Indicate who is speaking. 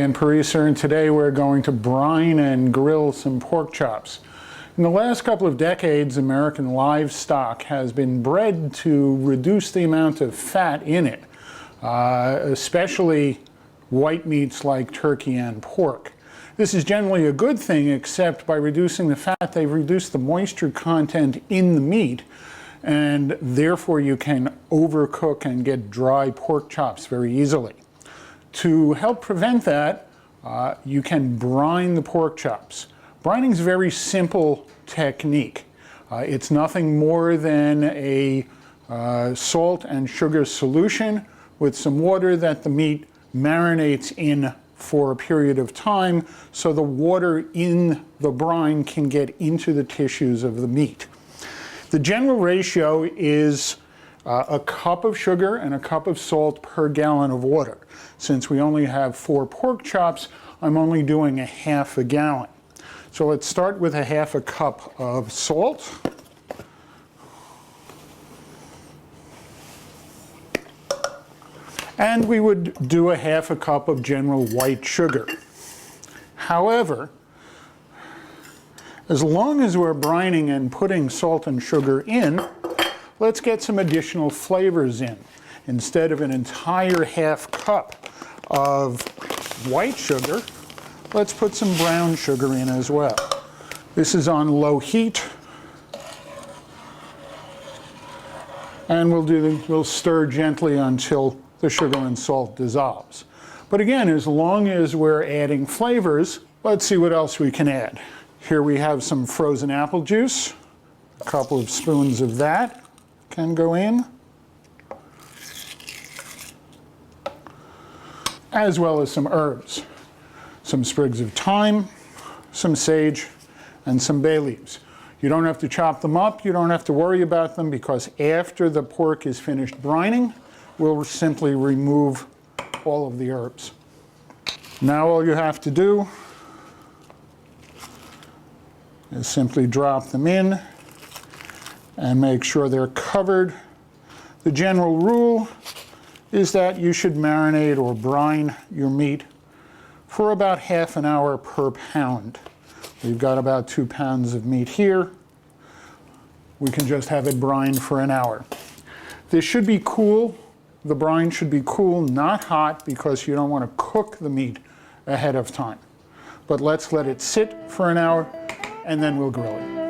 Speaker 1: Dan Parisa, and today we're going to brine and grill some pork chops. In the last couple of decades, American livestock has been bred to reduce the amount of fat in it, especially white meats like turkey and pork. This is generally a good thing, except by reducing the fat, they've reduced the moisture content in the meat, and therefore you can overcook and get dry pork chops very easily. To help prevent that, you can brine the pork chops. Brining is a very simple technique. It's nothing more than a salt and sugar solution with some water that the meat marinates in for a period of time, so the water in the brine can get into the tissues of the meat. The general ratio is a cup of sugar and a cup of salt per gallon of water. Since we only have 4 pork chops, I'm only doing a half a gallon. So let's start with a half a cup of salt. And we would do a half a cup of general white sugar. However, as long as we're brining and putting salt and sugar in, let's get some additional flavors in. Instead of an entire half cup of white sugar, let's put some brown sugar in as well. This is on low heat. And we'll stir gently until the sugar and salt dissolves. But again, as long as we're adding flavors, let's see what else we can add. Here we have some frozen apple juice. A couple of spoons of that can go in, as well as some herbs. Some sprigs of thyme, some sage, and some bay leaves. You don't have to chop them up, you don't have to worry about them, because after the pork is finished brining, we'll simply remove all of the herbs. Now all you have to do is simply drop them in and make sure they're covered. The general rule is that you should marinate or brine your meat for about half an hour per pound. We've got about 2 pounds of meat here. We can just have it brined for an hour. This should be cool. The brine should be cool, not hot, because you don't want to cook the meat ahead of time. But let's let it sit for an hour, and then we'll grill it.